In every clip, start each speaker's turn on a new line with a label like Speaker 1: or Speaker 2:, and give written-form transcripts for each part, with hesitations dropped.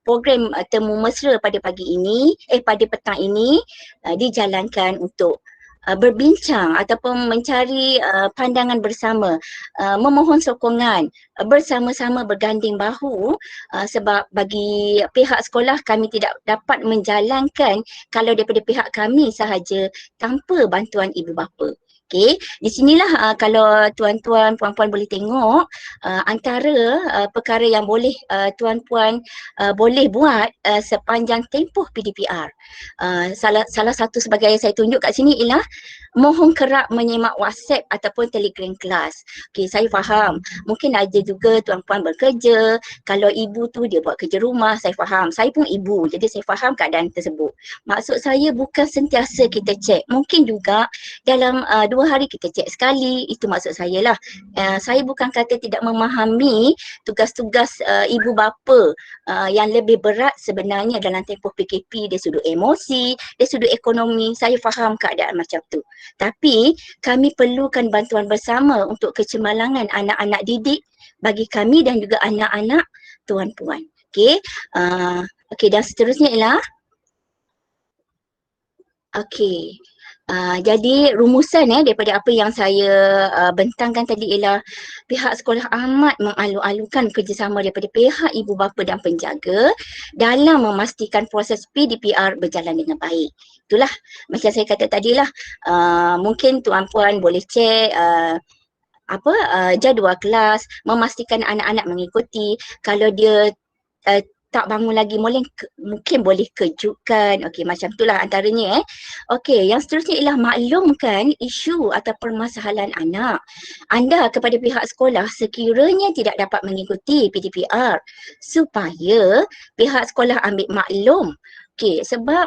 Speaker 1: program temu mesra pada pada petang ini dijalankan untuk berbincang ataupun mencari pandangan bersama, memohon sokongan, bersama-sama berganding bahu, sebab bagi pihak sekolah kami tidak dapat menjalankan kalau daripada pihak kami sahaja tanpa bantuan ibu bapa. Okey, di sinilah kalau tuan-tuan, puan-puan boleh tengok antara perkara yang boleh tuan-puan boleh buat sepanjang tempoh PDPR. Salah satu sebagai yang saya tunjuk kat sini ialah mohon kerap menyimak WhatsApp ataupun Telegram kelas. Okey, saya faham. Mungkin ada juga tuan-puan bekerja. Kalau ibu tu dia buat kerja rumah, saya faham. Saya pun ibu, jadi saya faham keadaan tersebut. Maksud saya bukan sentiasa kita cek. Mungkin juga dalam 2 hari kita cek sekali. Itu maksud saya lah. Saya bukan kata tidak memahami tugas-tugas ibu bapa yang lebih berat sebenarnya dalam tempoh PKP, dari sudut emosi, dari sudut ekonomi. Saya faham keadaan macam tu. Tapi kami perlukan bantuan bersama untuk kecemerlangan anak-anak didik bagi kami dan juga anak-anak tuan-puan. Okey, okey, dan seterusnya ialah okey. Jadi rumusan daripada apa yang saya bentangkan tadi ialah pihak sekolah amat mengalu-alukan kerjasama daripada pihak ibu bapa dan penjaga dalam memastikan proses PDPR berjalan dengan baik. Itulah macam saya kata tadilah, mungkin tuan-puan boleh cek jadual kelas, memastikan anak-anak mengikuti. Kalau dia tak bangun lagi, mungkin boleh kejutkan. Okey, macam itulah antaranya. Okey, yang seterusnya ialah maklumkan isu atau permasalahan anak anda kepada pihak sekolah sekiranya tidak dapat mengikuti PDPR supaya pihak sekolah ambil maklum. Okey, sebab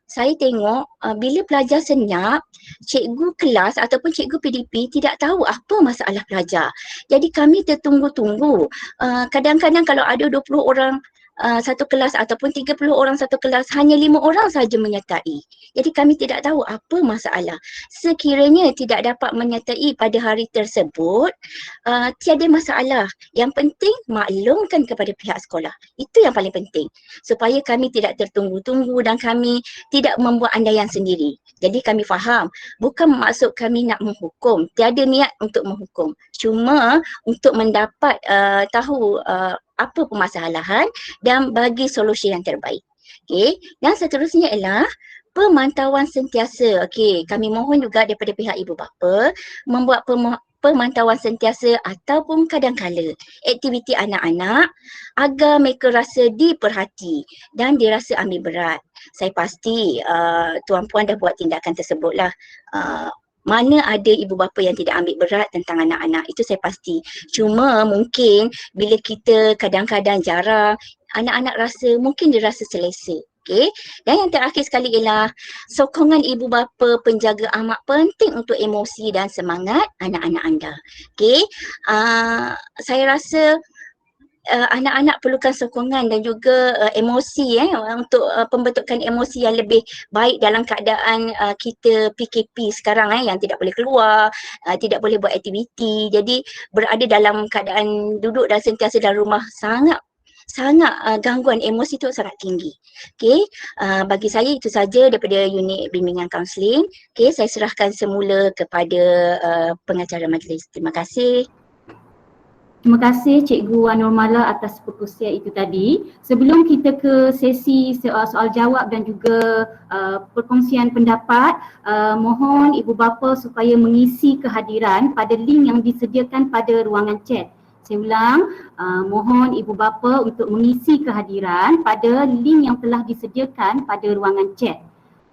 Speaker 1: saya tengok bila pelajar senyap, cikgu kelas ataupun cikgu PDP tidak tahu apa masalah pelajar. Jadi kami tertunggu-tunggu. Kadang-kadang kalau ada 20 orang satu kelas ataupun 30 orang satu kelas, hanya 5 orang saja menyertai. Jadi kami tidak tahu apa masalah. Sekiranya tidak dapat menyertai pada hari tersebut, tiada masalah. Yang penting maklumkan kepada pihak sekolah. Itu yang paling penting. Supaya kami tidak tertunggu-tunggu dan kami tidak membuat andaian sendiri. Jadi kami faham, bukan maksud kami nak menghukum. Tiada niat untuk menghukum. Cuma untuk mendapat tahu apa permasalahan dan bagi solusi yang terbaik. Okey, dan seterusnya ialah pemantauan sentiasa. Okey, kami mohon juga daripada pihak ibu bapa membuat pemantauan sentiasa ataupun kadang-kala aktiviti anak-anak agar mereka rasa diperhati dan dirasa ambil berat. Saya pasti tuan-puan dah buat tindakan tersebutlah. Mana ada ibu bapa yang tidak ambil berat tentang anak-anak, itu saya pasti. Cuma mungkin bila kita kadang-kadang jarang, anak-anak rasa, mungkin dia rasa selesa. Okey. Dan yang terakhir sekali ialah sokongan ibu bapa penjaga amat penting untuk emosi dan semangat anak-anak anda. Okey. Saya rasa anak-anak perlukan sokongan dan juga emosi untuk pembentukan emosi yang lebih baik dalam keadaan kita PKP sekarang yang tidak boleh keluar, tidak boleh buat aktiviti. Jadi berada dalam keadaan duduk dan sentiasa dalam rumah sangat gangguan emosi itu sangat tinggi. Okey, bagi saya itu saja daripada unit bimbingan kaunseling. Okey, saya serahkan semula kepada pengacara majlis. Terima kasih.
Speaker 2: Terima kasih Cikgu Wan Nurmala atas perkongsian itu tadi. Sebelum kita ke sesi soal jawab dan juga perkongsian pendapat, mohon ibu bapa supaya mengisi kehadiran pada link yang disediakan pada ruangan chat. Saya ulang, mohon ibu bapa untuk mengisi kehadiran pada link yang telah disediakan pada ruangan chat.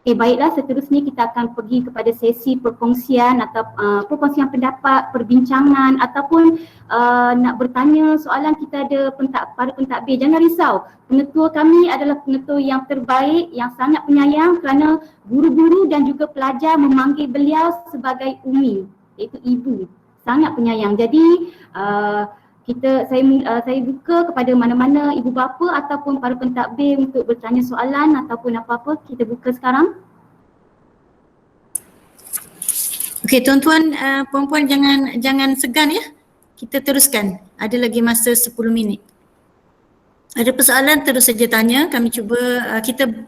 Speaker 2: Baiklah, seterusnya kita akan pergi kepada sesi perkongsian atau perkongsian pendapat, perbincangan ataupun nak bertanya soalan. Kita ada para pentadbir. Jangan risau, penetua kami adalah penetua yang terbaik, yang sangat penyayang kerana guru-guru dan juga pelajar memanggil beliau sebagai Umi, iaitu ibu. Sangat penyayang. Jadi saya buka kepada mana-mana ibu bapa ataupun para pentadbir untuk bertanya soalan ataupun apa-apa. Kita buka sekarang.
Speaker 3: Okey, tuan-tuan, puan-puan jangan segan ya. Kita teruskan. Ada lagi masa 10 minit. Ada persoalan terus saja tanya, kami cuba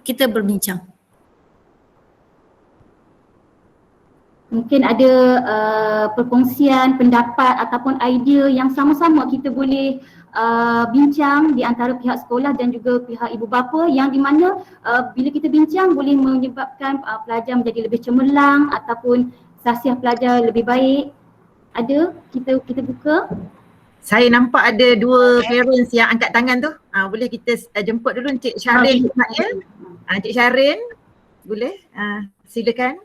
Speaker 3: kita berbincang.
Speaker 2: Mungkin ada perkongsian pendapat ataupun idea yang sama-sama kita boleh bincang di antara pihak sekolah dan juga pihak ibu bapa, yang di mana bila kita bincang boleh menyebabkan pelajar menjadi lebih cemerlang ataupun sahsiah pelajar lebih baik. Ada? Kita buka.
Speaker 4: Saya nampak ada dua parents yang angkat tangan tu. Boleh kita jemput dulu Encik Syarin Ismail. Encik Syarin, boleh? Silakan.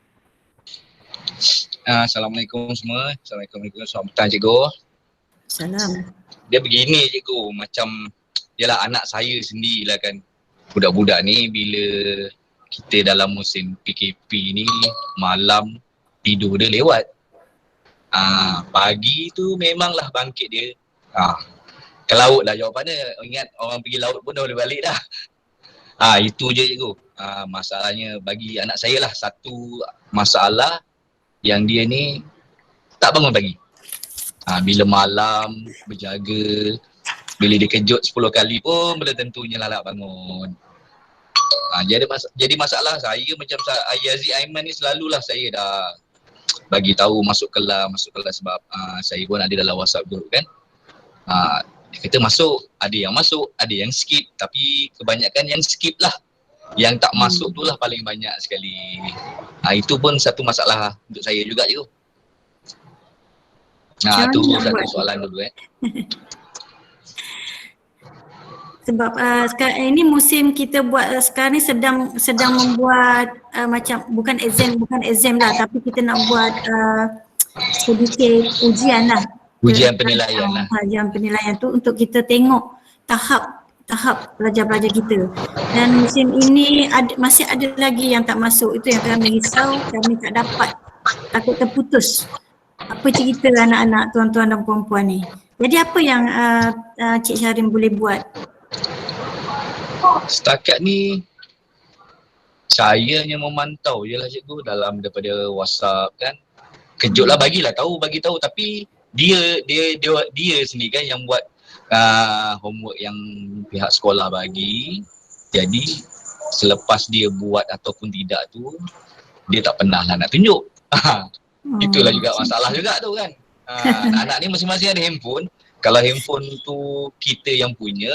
Speaker 5: Assalamualaikum semua. Assalamualaikum. Selamat petang cikgu.
Speaker 3: Salam.
Speaker 5: Dia begini cikgu, macam yalah anak saya sendirilah kan. Budak-budak ni bila kita dalam musim PKP ni malam tidur dia lewat. Pagi tu memanglah bangkit dia. Ke laut lah jawapannya. Ingat orang pergi laut pun dah boleh balik dah. Itu je cikgu. Masalahnya bagi anak saya lah satu masalah yang dia ni tak bangun pagi. Bila malam berjaga, bila dia kejut 10 kali pun belum tentunya lalak bangun. Jadi masalah saya macam Yazid Aiman ni selalulah saya dah bagi tahu masuk kelas sebab saya pun ada dalam WhatsApp group kan. Dia kata masuk, ada yang skip, tapi kebanyakan yang skip lah. Yang tak masuk tu lah paling banyak sekali. Itu pun satu masalah untuk saya juga je. Tu satu soalan dulu
Speaker 3: Sebab sekarang ini musim kita buat sekarang ni sedang membuat macam bukan exam lah, tapi kita nak buat sedikit ujian lah.
Speaker 5: Ujian penilaian lah.
Speaker 3: Ujian penilaian tu untuk kita tengok tahap pelajar-pelajar kita. Dan musim ini masih ada lagi yang tak masuk. Itu yang kami risau, kami tak dapat, takut terputus. Apa cerita anak-anak, tuan-tuan dan puan-puan ni? Jadi apa yang Cik Syarin boleh buat?
Speaker 5: Setakat ni saya hanya memantau je lah cikgu dalam daripada WhatsApp kan. Kejutlah bagi tahu, tapi dia sendiri kan yang buat homework yang pihak sekolah bagi. Jadi selepas dia buat ataupun tidak tu, dia tak pernah lah nak tunjuk. Itulah juga masalah juga tu kan. Anak-anak ni masing-masing ada handphone. Kalau handphone tu kita yang punya,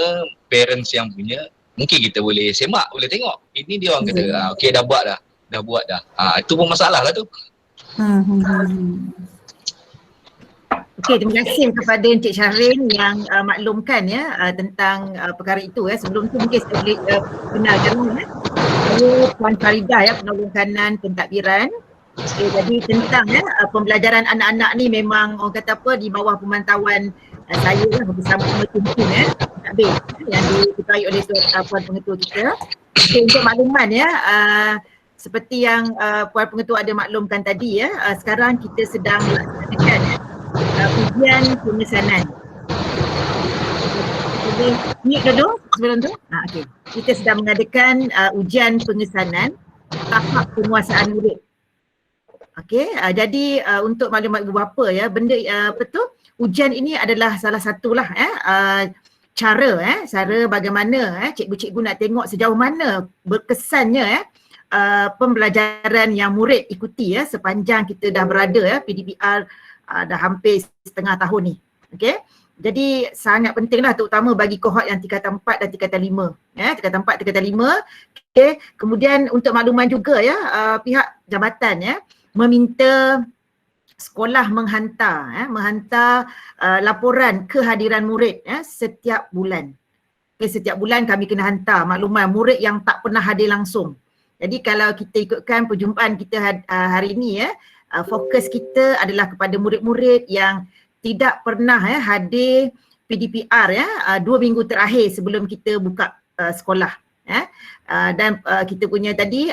Speaker 5: parents yang punya, mungkin kita boleh semak, boleh tengok. Ini dia orang kata, okey dah buat dah. Itu pun masalah lah tu.
Speaker 4: Okey, terima kasih kepada Encik Syarin yang maklumkan tentang perkara itu. Sebelum tu mungkin saya boleh kenalkan saya Puan Faridah penolong kanan pentadbiran. Okay, jadi tentang pembelajaran anak-anak ni memang orang kata apa di bawah pemantauan saya lah bersama tim takbir yang diketuai oleh Puan Pengetua kita. Okay, untuk makluman seperti yang Puan Pengetua ada maklumkan tadi sekarang kita sedang melaksanakan ujian pengesanan. Mute dulu sebelum tu. Okey. Kita sedang mengadakan ujian pengesanan tahap penguasaan murid. Okey, jadi untuk maklumat ibu bapa benda ujian ini adalah salah satulah cara bagaimana cikgu-cikgu nak tengok sejauh mana berkesannya pembelajaran yang murid ikuti sepanjang kita dah berada PDPR dah hampir setengah tahun ni. Okey. Jadi sangat pentinglah terutama bagi kohort yang tingkatan 4 dan tingkatan 5. Tingkatan 4, tingkatan 5. Okey. Kemudian untuk makluman juga pihak jabatan meminta sekolah menghantar laporan kehadiran murid setiap bulan. Setiap bulan kami kena hantar makluman murid yang tak pernah hadir langsung. Jadi kalau kita ikutkan perjumpaan kita hari ini fokus kita adalah kepada murid-murid yang tidak pernah hadir PDPR 2 minggu terakhir sebelum kita buka sekolah. Dan kita punya tadi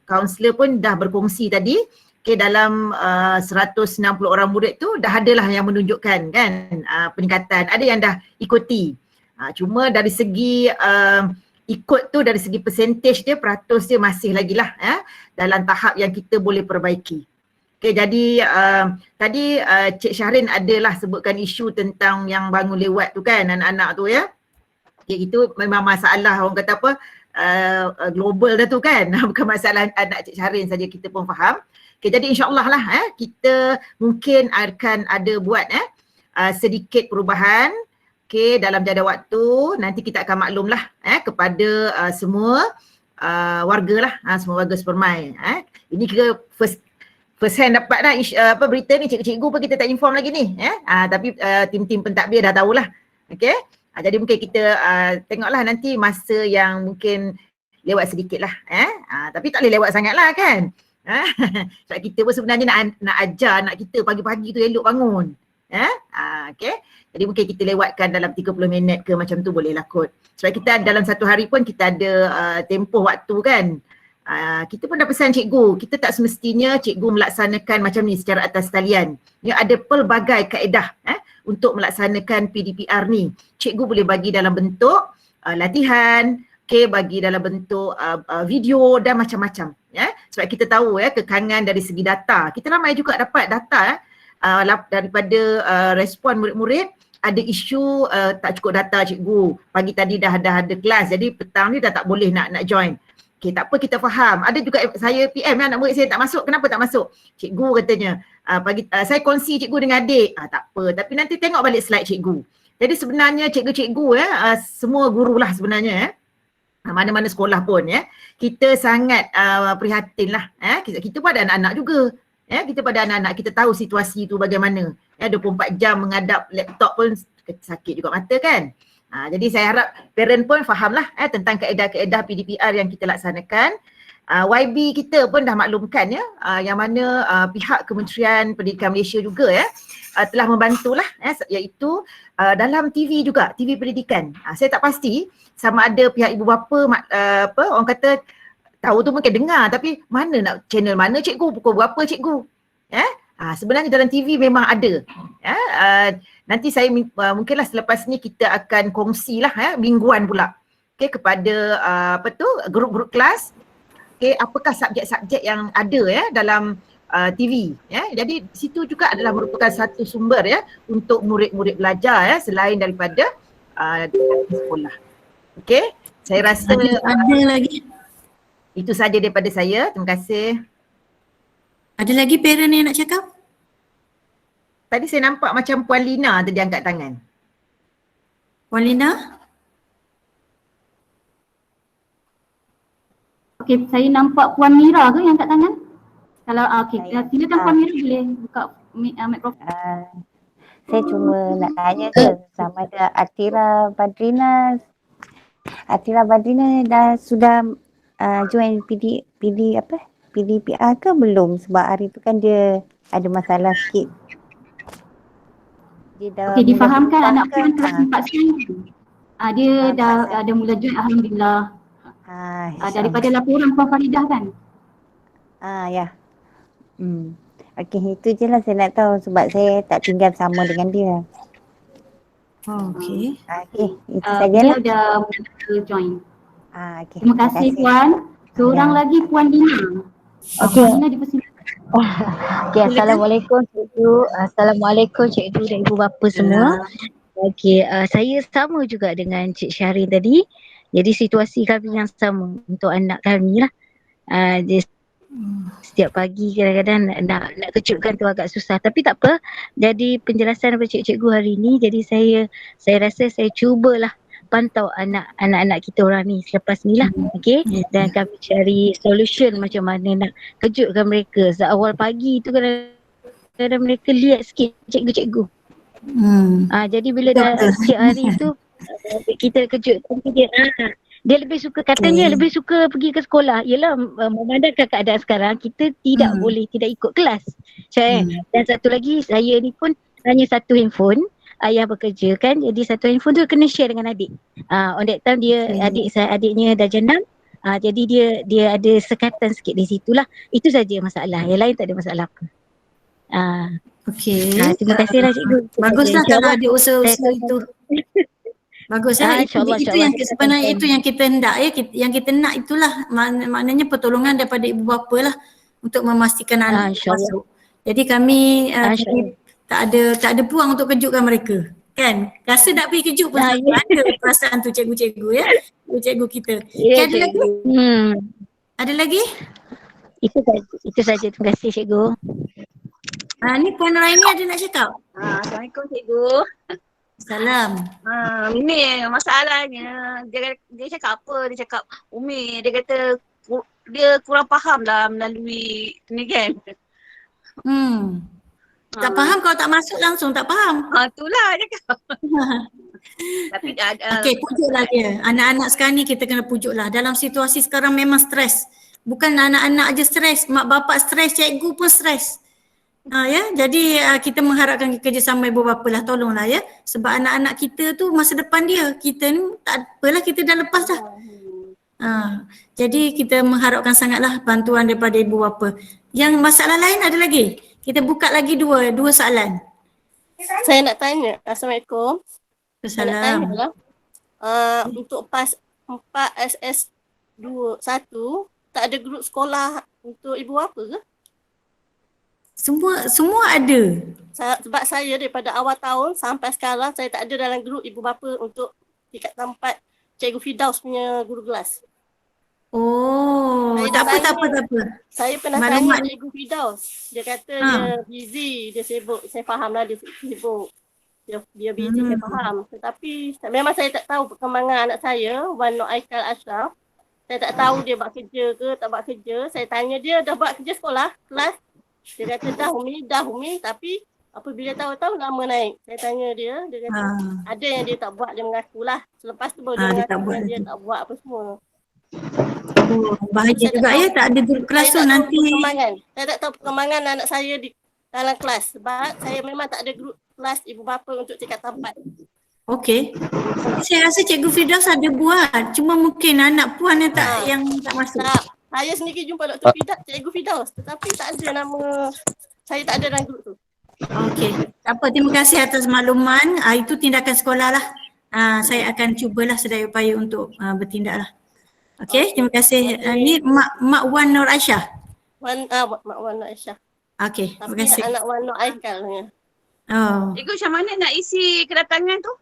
Speaker 4: kaunselor pun dah berkongsi tadi. Okay, dalam 160 orang murid tu dah adalah yang menunjukkan kan peningkatan. Ada yang dah ikuti. Cuma dari segi ikut tu dari segi percentage dia, peratus dia masih lagi lah dalam tahap yang kita boleh perbaiki. Okay, jadi tadi Cik Syarin adalah sebutkan isu tentang yang bangun lewat tu kan anak-anak tu Okay, itu memang masalah orang kata apa global dah tu kan. Bukan masalah anak Cik Syarin saja, kita pun faham. Okay, jadi insyaAllah lah kita mungkin akan ada buat sedikit perubahan dalam jadual waktu. Nanti kita akan maklumlah kepada semua warga lah, semua warga Supermai. Ini kira first hand dapat dah berita ni, cikgu pun kita tak inform lagi ni. Tapi tim-tim pentadbir dah tahulah. Okay. Jadi mungkin kita tengoklah nanti masa yang mungkin lewat sedikit lah. Tapi tak boleh lewat sangat lah kan. Sebab kita pun sebenarnya nak ajar anak kita pagi-pagi tu elok bangun. Okay. Jadi mungkin kita lewatkan dalam 30 minit ke macam tu boleh lah kot. Sebab kita dalam satu hari pun kita ada tempoh waktu kan. Kita pun dah pesan cikgu, kita tak semestinya cikgu melaksanakan macam ni secara atas talian. Ya, ada pelbagai kaedah untuk melaksanakan PDPR ni. Cikgu boleh bagi dalam bentuk latihan, bagi dalam bentuk video dan macam-macam. Sebab kita tahu kekangan dari segi data. Kita ramai juga dapat data daripada respon murid-murid, ada isu tak cukup data cikgu. Pagi tadi dah ada kelas, jadi petang ni dah tak boleh nak join. Okay, tak apa, kita faham. Ada juga saya PM anak murid saya tak masuk. Kenapa tak masuk? Cikgu katanya, saya kongsi cikgu dengan adik. Tak apa, tapi nanti tengok balik slide cikgu. Jadi sebenarnya cikgu-cikgu semua guru lah sebenarnya mana-mana sekolah pun kita sangat prihatin lah. Kita pun ada anak-anak juga. Kita pada anak-anak, kita tahu situasi tu bagaimana. 24 jam menghadap laptop pun sakit juga mata kan. Jadi saya harap parent pun fahamlah tentang kaedah-kaedah PDPR yang kita laksanakan. YB kita pun dah maklumkan yang mana pihak Kementerian Pendidikan Malaysia juga telah membantulah iaitu dalam TV juga, TV pendidikan. Saya tak pasti sama ada pihak ibu bapa orang kata tahu tu mungkin dengar, tapi mana nak channel mana cikgu, pukul berapa cikgu. Sebenarnya dalam TV memang ada. Nanti saya mungkinlah selepas ni kita akan kongsilah mingguan pula kepada grup-grup kelas. Apakah subjek-subjek yang ada dalam TV. Jadi situ juga adalah merupakan satu sumber untuk murid-murid belajar selain daripada sekolah. Okey, saya rasa
Speaker 3: ada lagi.
Speaker 4: Itu saja daripada saya. Terima kasih.
Speaker 3: Ada lagi parent yang nak cakap?
Speaker 4: Tadi saya nampak macam Puan Lina tadi angkat tangan.
Speaker 3: Puan Lina?
Speaker 2: Okey, saya nampak Puan Mira ke yang angkat tangan? Kalau okey, silakan Puan Mira boleh buka mikrofon.
Speaker 6: Saya cuma nak tanya je sama ada Atira Badrina dah sudah join PDPR ke belum? Sebab hari tu kan dia ada masalah sikit.
Speaker 2: Okey, difahamkan anak puan telah sempat sign. Dia dah ada mula join, alhamdulillah. Daripada laporan Puan Faridah kan?
Speaker 6: Ya. Okey, itu je lah saya nak tahu sebab saya tak tinggal sama dengan dia.
Speaker 3: Okey.
Speaker 6: Okey, itu
Speaker 2: Dia
Speaker 6: sajalah.
Speaker 2: dah mula join.
Speaker 6: Okay.
Speaker 2: Terima kasih Puan. Seorang lagi Puan Dina.
Speaker 6: Okey.
Speaker 2: Dina dipersilakan.
Speaker 7: Okay, Assalamualaikum cikgu. Assalamualaikum cikgu dan ibu bapa semua. Okey, saya sama juga dengan Cik Syarin tadi. Jadi situasi kami yang sama untuk anak kami lah. Dia setiap pagi kadang-kadang nak kejutkan tu agak susah. Tapi tak apa. Jadi penjelasan daripada cikgu hari ni, jadi saya rasa saya cubalah pantau anak-anak kita orang ni selepas ni lah. Okay, dan kami cari solution macam mana nak kejutkan mereka. Awal pagi tu kadang-kadang mereka lihat sikit cikgu-cikgu. Jadi bila dah setiap hari tu kita kejutkan dia lebih suka, katanya lebih suka pergi ke sekolah. Yelah, memandangkan keadaan sekarang kita tidak boleh tidak ikut kelas. Dan satu lagi, saya ni pun hanya satu handphone. Ayah bekerja kan, jadi satu handphone tu kena share dengan adik. On that time dia adiknya dah jenam. Jadi dia ada sekatan sikit di situlah. Itu saja masalah. Yang lain tak ada masalah apa.
Speaker 3: Okey.
Speaker 7: Terima kasihlah cikgu.
Speaker 3: Baguslah kalau ada usaha-usaha itu. Baguslah itu yang sebenarnya itu yang kita hendak yang kita nak itulah maknanya pertolongan daripada ibu bapa lah untuk memastikan anak masuk. Jadi kami tak ada peluang untuk kejutkan mereka. Kan? Rasa nak pergi kejut pun
Speaker 7: Ya,
Speaker 3: ada perasaan tu cikgu-cikgu ya. Cikgu kita.
Speaker 1: Ya,
Speaker 3: Ada lagi?
Speaker 1: cikgu.
Speaker 3: Ada lagi?
Speaker 7: Itu saja. Terima kasih cikgu.
Speaker 3: Ni Puan Raini ada nak cakap?
Speaker 8: Assalamualaikum cikgu.
Speaker 3: Salam.
Speaker 8: Ini masalahnya dia cakap apa? Dia cakap Umi, dia kata dia kurang faham lah melalui ni kan.
Speaker 3: Tak faham kalau tak masuk langsung tak faham.
Speaker 8: Itulah dia cakap. Tapi
Speaker 3: Okey, pujuklah dia. Anak-anak sekarang ni kita kena pujuklah. Dalam situasi sekarang memang stres. Bukan anak-anak aja stres, mak bapak stres, cikgu pun stres. Ya, jadi kita mengharapkan kerjasama ibu bapa lah, tolonglah ya. Sebab anak-anak kita tu masa depan dia. Kita ni tak apalah, kita dah lepas dah. Jadi kita mengharapkan sangatlah bantuan daripada ibu bapa. Yang masalah lain ada lagi? Kita buka lagi dua soalan.
Speaker 9: Saya nak tanya, Assalamualaikum. Saya nak tanya
Speaker 3: Salam.
Speaker 9: lah, untuk PAS 4 SS1 tak ada grup sekolah untuk ibu bapa ke?
Speaker 3: Semua ada.
Speaker 9: Sebab saya daripada awal tahun sampai sekarang saya tak ada dalam grup ibu bapa untuk tingkat 4 Cikgu Firdaus punya guru kelas.
Speaker 3: Oh,
Speaker 9: Saya
Speaker 3: tak
Speaker 9: dah
Speaker 3: apa.
Speaker 9: Saya pernah
Speaker 3: Maklumat-
Speaker 9: tanya Cikgu Firdaus. Dia kata dia busy, dia sibuk. Saya faham lah dia sibuk. Dia busy, saya faham. Tetapi memang saya tak tahu perkembangan anak saya, Wan Nur Aikal Ashraf. Saya tak tahu dia buat kerja ke tak buat kerja. Saya tanya dia dah buat kerja sekolah, kelas. Dia kata dah Umi. Tapi apabila tahu-tahu nama naik. Saya tanya dia kata ada yang dia tak buat, dia mengakulah. Selepas tu baru dia mengaku yang dia tak buat apa semua.
Speaker 3: Bahaya juga ya, tak ada grup kelas tu nanti.
Speaker 9: Saya tak tahu perkembangan anak saya di dalam kelas. Sebab saya memang tak ada grup kelas ibu bapa untuk tingkat 4.
Speaker 3: Okey. Saya rasa Cikgu Firdaus ada buat. Cuma mungkin anak puan yang tak masuk.
Speaker 9: Saya sendiri jumpa Dr. Cikgu Firdaus. Tetapi tak ada nama, saya tak ada dalam grup tu.
Speaker 3: Okey. Tak apa, terima kasih atas makluman. Itu tindakan sekolah lah. Saya akan cubalah sedaya upaya untuk bertindak lah. Okey, terima kasih. Ni Mak Wan Nur Aisyah.
Speaker 9: Mak Wan Nur Aisyah.
Speaker 3: Okey, terima
Speaker 9: Tapi
Speaker 3: kasih.
Speaker 9: anak Wan Nur Aikal ni.
Speaker 8: Cikgu macam mana nak isi kedatangan tu?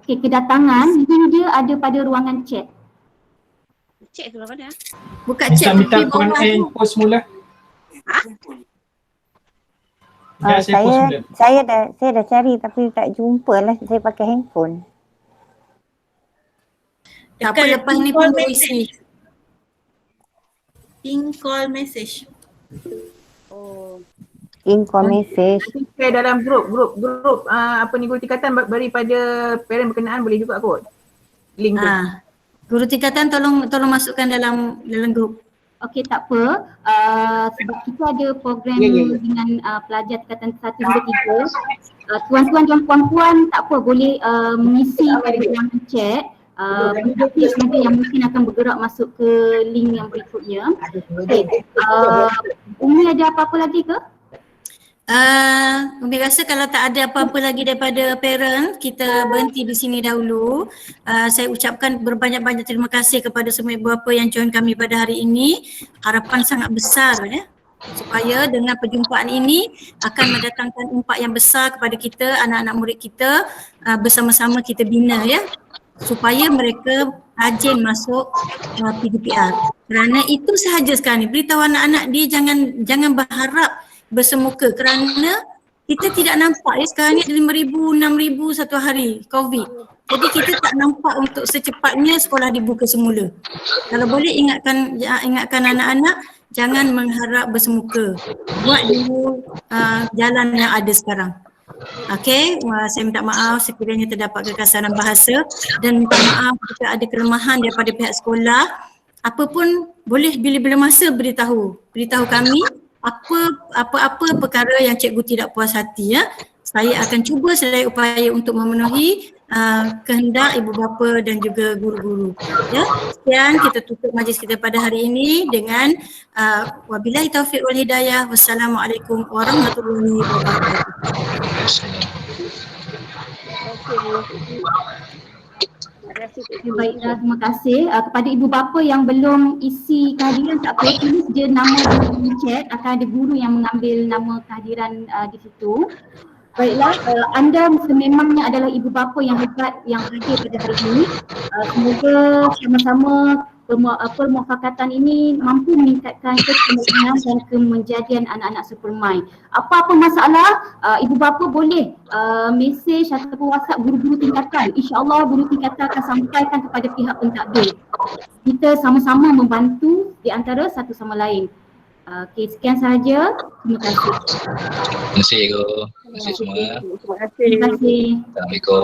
Speaker 2: Okey, kedatangan link dia ada pada ruangan chat.
Speaker 8: Cek tu lah mana?
Speaker 3: Buka chat
Speaker 10: minta
Speaker 3: di
Speaker 10: Puan
Speaker 3: bawah
Speaker 10: A
Speaker 3: tu.
Speaker 10: post mula. Ya, saya post mula.
Speaker 6: Saya dah cari tapi tak jumpa lah. Saya pakai handphone.
Speaker 3: Tak apa, lepas ni pun boleh isi. Ping call message.
Speaker 6: Call message.
Speaker 4: Nanti share dalam grup guru tingkatan beri pada parent berkenaan boleh juga kot. Link tu.
Speaker 3: Guru tingkatan tolong masukkan dalam grup.
Speaker 2: Okey, tak apa. Sebab kita ada program dengan pelajar tingkatan 1 hingga 3. Tuan-tuan dan puan-puan tak apa, boleh mengisi pada ruangan chat. Tips nanti yang mungkin akan bergerak masuk ke link yang berikutnya. Okay. Umi ada apa-apa lagi ke?
Speaker 3: Umi rasa kalau tak ada apa-apa lagi daripada parent, kita berhenti di sini dahulu. Saya ucapkan berbanyak-banyak terima kasih kepada semua ibu bapa yang join kami pada hari ini. Harapan sangat besar ya, supaya dengan perjumpaan ini akan mendatangkan impak yang besar kepada kita, anak-anak murid kita, bersama-sama kita bina ya, supaya mereka rajin masuk PDPR. Kerana itu sahaja sekarang ni, beritahu anak-anak dia jangan berharap bersemuka kerana kita tidak nampak ya, sekarang ni ada 5,000, 6,000 satu hari COVID. Jadi kita tak nampak untuk secepatnya sekolah dibuka semula. Kalau boleh ingatkan anak-anak jangan mengharap bersemuka. Buat dulu jalan yang ada sekarang. Okey, saya minta maaf sekiranya terdapat kekasaran bahasa dan minta maaf jika ada kelemahan daripada pihak sekolah. Apa pun boleh bila-bila masa beritahu kami apa-apa perkara yang cikgu tidak puas hati ya. Saya akan cuba sedaya upaya untuk memenuhi kehendak ibu bapa dan juga guru-guru. Ya, sekian kita tutup majlis kita pada hari ini dengan wabillahi taufiq wal hidayah. Wassalamualaikum warahmatullahi wabarakatuh.
Speaker 2: Baiklah, terima kasih. Kepada ibu bapa yang belum isi kehadiran tak apa, tulis je nama di chat, akan ada guru yang mengambil nama kehadiran di situ. Baiklah, anda sememangnya adalah ibu bapa yang hebat yang hadir pada hari ini. Semoga sama-sama permufakatan ini mampu meningkatkan keseimbangan dan kemenjadian anak-anak Supermind. Apa-apa masalah, ibu bapa boleh mesej ataupun WhatsApp guru-guru tingkatan. InsyaAllah guru tingkatan akan sampaikan kepada pihak pentadbir. Kita sama-sama membantu di antara satu sama lain. Okey, sekian sahaja. Terima kasih.
Speaker 5: Terima kasih, Cikgu. Terima kasih semua.
Speaker 9: Terima kasih.
Speaker 2: Terima kasih.
Speaker 5: Assalamualaikum.